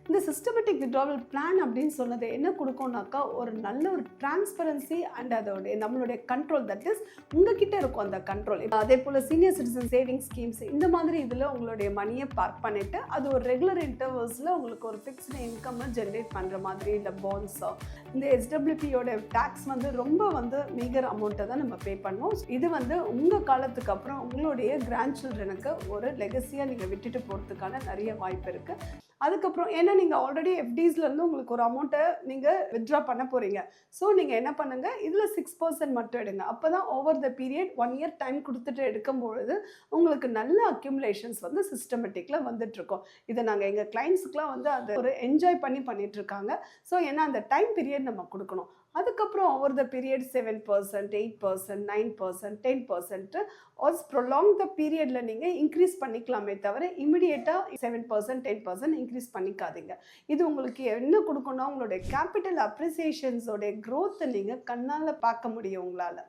இந்த systematic withdrawal plan அப்படின்னு சொன்னது என்ன கொடுக்கும்னாக்கா ஒரு நல்ல ஒரு டிரான்ஸ்பரன்சி அண்ட் அதோடைய நம்மளுடைய கண்ட்ரோல், தட் இஸ் உங்ககிட்ட இருக்கும் அந்த கண்ட்ரோல். அதே போல் சீனியர் சிட்டிசன் சேவிங் ஸ்கீம்ஸ் இந்த மாதிரி இதில் உங்களுடைய மணியை பார்க் பண்ணிவிட்டு அது ஒரு ரெகுலர் இன்டர்வல்ஸில் உங்களுக்கு ஒரு ஃபிக்ஸ்டு இன்கம்மை ஜென்ரேட் பண்ணுற மாதிரி இல்லை பாண்ட்ஸோ இந்த எஸ்டபிள்யூபியோட டேக்ஸ் ரொம்ப மீகர் அமௌண்ட்டை தான் நம்ம பே பண்ணுவோம். இது உங்கள் காலத்துக்கு அப்புறம் உங்களுடைய கிராண்ட் சில்ட்ரனுக்கு ஒரு லெகசியாக நீங்கள் விட்டுட்டு போகிறதுக்கான நிறைய வாய்ப்பு இருக்குது. அதுக்கப்புறம் ஏன்னா நீங்கள் ஆல்ரெடி எஃப்டிஸ்லேருந்து உங்களுக்கு ஒரு அமௌண்ட்டை நீங்கள் வித்ட்ரா பண்ண போகிறீங்க. ஸோ நீங்கள் என்ன பண்ணுங்கள், இதில் 6% மட்டும் எடுங்க. அப்போ தான் over the period 1 year time கொடுத்துட்டு எடுக்கும்பொழுது உங்களுக்கு நல்ல அக்யூமுலேஷன்ஸ் சிஸ்டமேட்டிக்கில் வந்துட்டுருக்கோம். இதை நாங்கள் எங்கள் கிளைண்ட்ஸுக்குலாம் அதை ஒரு என்ஜாய் பண்ணிட்டுருக்காங்க. ஸோ ஏன்னா அந்த டைம் பீரியட் நம்ம கொடுக்கணும். அதுக்கப்புறம் over the period 7%, 8%, 9%, 10% or prolong the பீரியடில் நீங்கள் இன்க்ரீஸ் பண்ணிக்கலாமே தவிர இமிடியேட்டாக 7%, 10% இன்க்ரீஸ் பண்ணிக்காதீங்க. இது உங்களுக்கு என்ன கொடுக்கணும், உங்களுடைய கேபிட்டல் அப்ரிசியேஷன்ஸோடைய க்ரோத்தை நீங்கள் கண்ணால் பார்க்க முடியும் உங்களால்.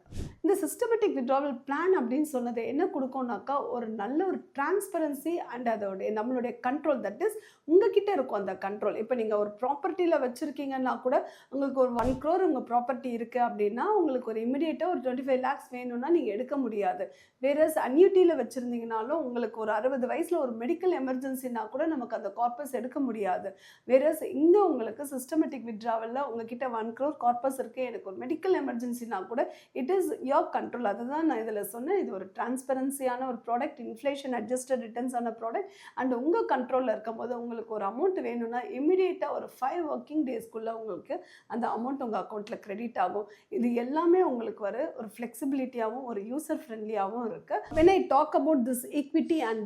இந்த சிஸ்டமேட்டிக் வித்ட்ராவல் பிளான் அப்படின்னு சொன்னது என்ன கொடுக்கும்னாக்கா ஒரு நல்ல ஒரு டிரான்ஸ்பரன்சி அண்ட் அதோடைய நம்மளுடைய கண்ட்ரோல், தட் இஸ் உங்ககிட்ட இருக்கும் அந்த கண்ட்ரோல். இப்போ நீங்கள் ஒரு ப்ராப்பர்ட்டியில் வச்சுருக்கீங்கன்னா கூட உங்களுக்கு ஒரு 1 crore உங்கள் ப்ராப்பர்ட்டி இருக்குது அப்படின்னா உங்களுக்கு ஒரு இமிடியேட்டாக ஒரு 25 lakhs வேணும்னா நீங்கள் எடுக்க முடியாது. வேறஸ் அன்யூட்டியில் வச்சுருந்தீங்கனாலும் உங்களுக்கு ஒரு 60 வயசில் ஒரு மெடிக்கல் எமர்ஜென்சினா கூட நமக்கு அந்த கார்பஸ் எடுக்க முடியாது. வேறஸ் இங்கே உங்களுக்கு சிஸ்டமேட்டிக் வித்ட்ராவலில் உங்ககிட்ட 1 crore கார்பஸ் இருக்குது, எனக்கு ஒரு மெடிக்கல் எமர்ஜென்சினா கூட இட் இஸ் யோர் கண்ட்ரோல். அதுதான் நான் இதில் சொன்னேன். இது ஒரு டிரான்ஸ்பரன்சியான ஒரு ப்ராடக்ட், இன்ஃப்ளேஷன் அட்ஜஸ்டட் ரிட்டர்ன்ஸான ப்ராடக்ட் அண்ட் உங்கள் கண்ட்ரோலில் இருக்கும்போது உங்களுக்கு ஒரு அமௌண்ட் வேணும்னா இமிடியேட்டாக ஒரு 5 working daysக்குள்ளே உங்களுக்கு அந்த அமௌண்ட் உங்கள் அக்கௌண்ட்டில் கிரெடிட் ஆகும். இது எல்லாமே உங்களுக்கு ஒரு ஃப்ளெக்சிபிலிட்டியாகவும் ஒரு யூசர் ஃப்ரெண்ட்லியாகவும் இருக்குது. when I talk about this equity and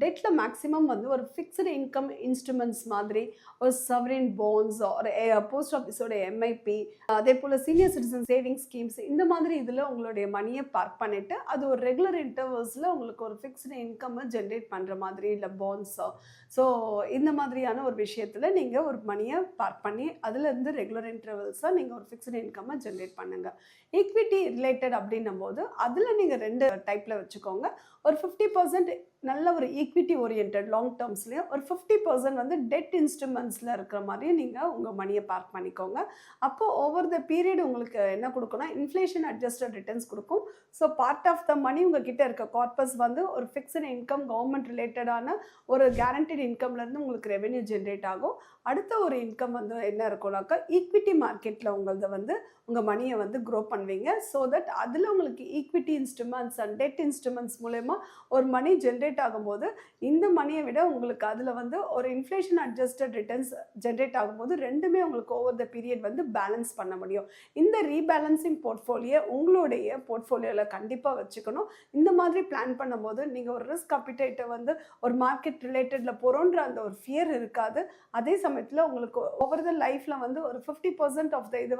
டெட்ல மேக்ஸிமம் ஒரு ஃபிக்ஸ்டு இன்கம் இன்ஸ்ட்ருமெண்ட்ஸ் மாதிரி ஒரு சவரின் பாண்ட்ஸ் ஒரு போஸ்ட் ஆஃபீஸோட எம்ஐபி, அதே போல் சீனியர் சிட்டிசன் சேவிங் ஸ்கீம்ஸ் இந்த மாதிரி இதில் உங்களுடைய மணியை பார்க் பண்ணிவிட்டு அது ஒரு ரெகுலர் இன்டர்வல்ஸில் உங்களுக்கு ஒரு ஃபிக்ஸ்டு இன்கம்மை ஜென்ரேட் பண்ணுற மாதிரி இல்லை பாண்ட்ஸோ ஸோ இந்த மாதிரியான ஒரு விஷயத்தில் நீங்கள் ஒரு மணியை பார்க் பண்ணி அதுலேருந்து ரெகுலர் இன்டர்வல்ஸாக நீங்கள் ஒரு ஃபிக்ஸ்டு இன்கம்மை ஜென்ரேட் பண்ணுங்கள். ஈக்விட்டி ரிலேட்டட் அப்படின்னும் போது அதில் நீங்கள் 2 டைப்பில் வச்சுக்கோங்க. ஒரு 50% நல்ல ஒரு ஈக்விட்டி ஓரியன்ட் லாங் டேர்ம்ஸ்லேயும், ஒரு 50% டெட் இன்ஸ்ட்ருமெண்ட்ஸில் இருக்கிற மாதிரி நீங்கள் உங்கள் மணியை பார்க் பண்ணிக்கோங்க. அப்போது ஓவர் த பீரியட் உங்களுக்கு என்ன கொடுக்கும்னா இன்ஃப்ளேஷன் அட்ஜஸ்டட் ரிட்டர்ன்ஸ் கொடுக்கும். ஸோ பார்ட் ஆஃப் த மணி உங்கள் கிட்டே இருக்க கார்பஸ் ஒரு ஃபிக்ஸ்டு இன்கம் கவர்மெண்ட் ரிலேட்டடான ஒரு கேரண்டட் இன்கம்லேருந்து உங்களுக்கு ரெவென்யூ ஜென்ரேட் ஆகும். அடுத்த ஒரு இன்கம் என்ன இருக்கும்னாக்கா ஈக்விட்டி மார்க்கெட்டில் உங்களது உங்கள் மணியை க்ரோ பண்ணுவீங்க. ஸோ தட் அதில் உங்களுக்கு equity instruments and debt instruments மூலயமா ஒரு மணி ஜென்ரேட் ஆகும்போது இந்த மணியை விட உங்களுக்கு அதில் ஒரு இன்ஃப்ளேஷன் அட்ஜஸ்டட் ரிட்டர்ன்ஸ் ஜென்ரேட் ஆகும்போது ரெண்டுமே உங்களுக்கு ஓவர் த பீரியட் பேலன்ஸ் பண்ண முடியும். இந்த ரீபேலன்சிங் போர்ட்ஃபோலியோ உங்களுடைய போர்ட்ஃபோலியோவில் கண்டிப்பாக வச்சுக்கணும். இந்த மாதிரி பிளான் பண்ணும்போது நீங்கள் ஒரு ரிஸ்க் அப்பிடைட்டை ஒரு மார்க்கெட் ரிலேட்டடில் போகிறோன்ற அந்த ஒரு ஃபியர் இருக்காது. அதே சமயத்தில் உங்களுக்கு ஓவர் த லைஃப்பில் ஒரு 50% ஆஃப் த இது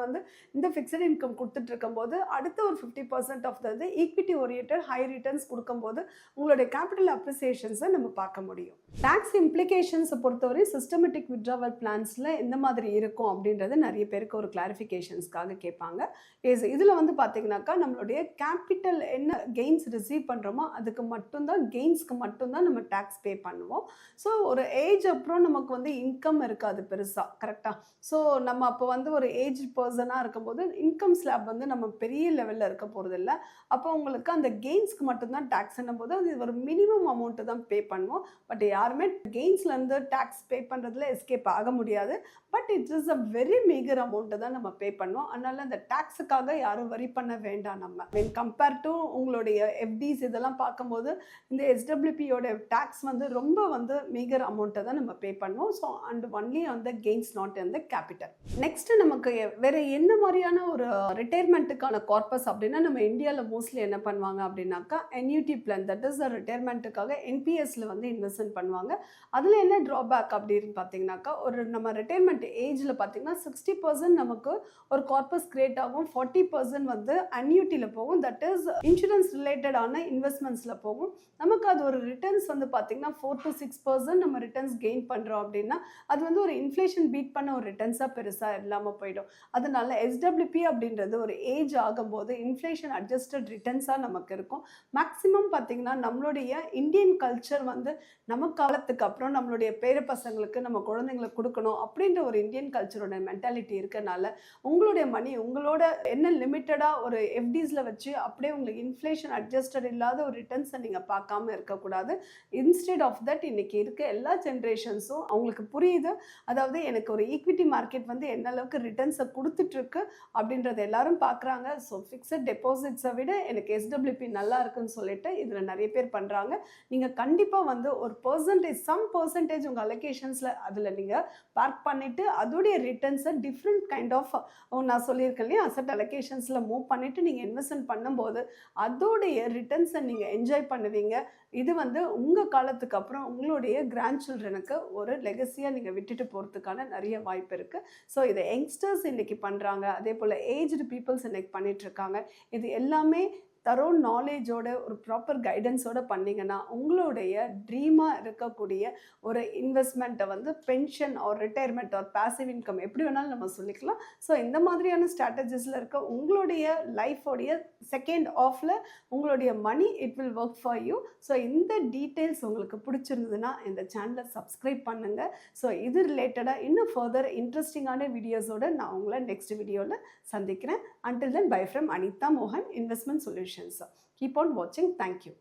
இந்த ஃபிக்ஸட் இன்கம் கொடுத்துட்டு இருக்கும்போது அடுத்த ஒரு 50% of the equity oriented high returns கொடுக்கும்போது உங்களுடைய கேபிட்டல் அப்ரிசியேஷன்ஸை நம்ம பார்க்க முடியும். டாக்ஸ் இம்ப்ளிகேஷன்ஸை பொறுத்தவரை சிஸ்டமேட்டிக் வித்ட்ராவல் பிளான்ஸில் எந்த மாதிரி இருக்கும் அப்படின்றது நிறைய பேருக்கு ஒரு கிளாரிஃபிகேஷன்ஸ்க்காக கேட்பாங்க. இதில் பார்த்தீங்கன்னாக்கா நம்மளுடைய கேபிட்டல் என்ன கெயின்ஸ் ரிசீவ் பண்ணுறோமோ அதுக்கு மட்டும்தான் கெயின்ஸ்க்கு மட்டும்தான் நம்ம டேக்ஸ் பே பண்ணுவோம். ஸோ ஒரு ஏஜ் அப்புறம் நமக்கு இன்கம் இருக்காது பெருசாக, கரெக்டாக. ஸோ நம்ம அப்போ ஒரு ஏஜ் பர்சனாக இருக்கும்போது இன்கம் ஸ்லாப் நம்ம பெரிய லெவலில் இருக்க போகிறது இல்லை. அப்போ உங்களுக்கு அந்த கெயின்ஸ்க்கு மட்டும்தான் டேக்ஸ் என்னும்போது அது ஒரு மினிமம் அமௌண்ட்டு தான் பே பண்ணுவோம். பட் யாருமே கெயின்ஸ்லேருந்து டேக்ஸ் பே பண்ணுறதுல எஸ்கேப் ஆக முடியாது. But it is a very meagre amount தான் நம்ம பே பண்ணுவோம். அதனால் அந்த டேக்ஸுக்காக யாரும் வரி பண்ண வேண்டாம். நம்ம வென் கம்பேர் டு உங்களுடைய எஃப்டிஸ் இதெல்லாம் பார்க்கும்போது இந்த எஸ்டபிள்யூபியோட டேக்ஸ் ரொம்ப மீகர் அமௌண்ட்டை தான் நம்ம பே பண்ணுவோம். So and only on the gains not on the capital. Next நமக்கு வேறு எந்த மாதிரியான ஒரு ரிட்டையர்மெண்ட்டுக்கான கார்பஸ் அப்படின்னா நம்ம இந்தியாவில் மோஸ்ட்லி என்ன பண்ணுவாங்க அப்படின்னாக்கா என்யூடி பிளான், தட் இஸ் ரிட்டையர்மெண்ட்டுக்காக என்பிஎஸ்ல இன்வெஸ்ட்மெண்ட் பண்ணுவாங்க. அதில் என்ன ட்ராபேக் அப்படின்னு பார்த்தீங்கன்னாக்கா ஒரு நம்ம ரிட்டையர்மெண்ட் ஏஜில் பார்த்தீங்கன்னா 60% நமக்கு ஒரு கார்பஸ் கிரியேட் ஆகும், 40% அன்யூட்டியில் போகும், தட் இஸ் இன்சூரன்ஸ் ரிலேட்டடான இன்வெஸ்ட்மெண்ட்ஸில் போகும். நமக்கு அது ஒரு ரிட்டர்ன்ஸ் பார்த்தீங்கன்னா 4 to 6% நம்ம ரிட்டர்ன்ஸ் கெயின் பண்ணுறோம் அப்படின்னா அது ஒரு இன்ஃப்ளேஷன் பீட் பண்ண ஒரு ரிட்டர்ன்ஸாக பெருசாக இல்லாமல் போயிடும். அதனால எஸ்டபிள்யூபி அப்படின்றது ஒரு ஏஜ் ஆகும்போது இன்ஃப்ளேஷன் அட்ஜஸ்டட் ரிட்டர்ன்ஸாக நமக்கு இருக்கும். மேக்ஸிமம் பார்த்தீங்கன்னா நம்மளுடைய இந்தியன் கல்ச்சர் வந்து நம்ம காலத்துக்கு அப்புறம் நம்மளுடைய பேர பசங்களுக்கு நம்ம குழந்தைங்களுக்கு கொடுக்கணும் அப்படின்ற ஒரு இந்தியன் கல்ச்சரோட மென்டாலிட்டி இருக்கனால உங்களுடைய மணி உங்களோட என்ன லிமிட்டடாக ஒரு எஃப்டிஸில் வச்சு அப்படியே உங்களுக்கு இன்ஃப்ளேஷன் அட்ஜஸ்டட் இல்லாத ஒரு ரிட்டர்ன்ஸை நீங்கள் பார்க்காம இருக்கக்கூடாது. இன்ஸ்டெட் ஆஃப் தட் இன்னைக்கு இருக்க எல்லா ஜென்ரேஷன்ஸும் அவங்களுக்கு புரியுது, அதாவது எனக்கு ஒரு ஈக்விட்டி மார்க்கெட் வந்து என்ன அளவுக்கு ரிட்டர்ன்ஸை கொடுத்துட்ருக்கு அப்படின்றத எல்லாரும் பார்க்குறாங்க. ஸோ ஃபிக்ஸட் டெபாசிட்ஸை விட எனக்கு எஸ்டபிள்யூபி நல்லா இருக்குன்னு சொல்லிட்டு இதில் நிறைய பேர் பண்ணுறாங்க. நீங்கள் கண்டிப்பாக வந்து ஒரு சம் பர்சன்டேஜ் உங்கள் அலோகேஷன்ஸில் அதில் நீங்கள் பார்க் பண்ணிவிட்டு அதோடைய ரிட்டர்ன்ஸை டிஃப்ரெண்ட் கைண்ட் ஆஃப் நான் சொல்லியிருக்கேன் இல்லையா அசட் அலோகேஷன்ஸில் மூவ் பண்ணிவிட்டு நீங்கள் இன்வெஸ்ட்மெண்ட் பண்ணும்போது அதோடைய ரிட்டர்ன்ஸை நீங்கள் என்ஜாய் பண்ணுவீங்க. இது வந்து உங்கள் காலத்துக்கு அப்புறம் உங்களுடைய கிராண்ட் சில்ட்ரனுக்கு ஒரு லெகசியாக நீங்கள் விட்டுட்டு போகிறதுக்கான நிறைய வாய்ப்பு இருக்குது. ஸோ இதை யங்ஸ்டர்ஸ் இன்றைக்கி பண்ணுறாங்க, அதே போல் ஏஜ்டு பீப்புள்ஸ் இன்றைக்கி பண்ணிகிட்ருக்காங்க. இது எல்லாமே தரோ நாலேஜோட ஒரு ப்ராப்பர் கைடன்ஸோடு பண்ணிங்கன்னா உங்களுடைய ட்ரீமாக இருக்கக்கூடிய ஒரு இன்வெஸ்ட்மெண்ட்டை வந்து pension or retirement or passive income எப்படி வேணாலும் நம்ம சொல்லிக்கலாம். ஸோ இந்த மாதிரியான ஸ்ட்ராட்டஜிஸில் இருக்க உங்களுடைய லைஃபோடைய செகண்ட் ஆஃபில் உங்களுடைய money it will work for you. So இந்த டீட்டெயில்ஸ் உங்களுக்கு பிடிச்சிருந்ததுன்னா இந்த சேனலை சப்ஸ்கிரைப் பண்ணுங்கள். ஸோ இது ரிலேட்டடாக இன்னும் ஃபர்தர் இன்ட்ரெஸ்டிங்கான வீடியோஸோடு நான் உங்களை நெக்ஸ்ட் வீடியோவில் சந்திக்கிறேன். Until then, bye from Anita Mohan, Investment Solutions. Keep on watching. Thank you.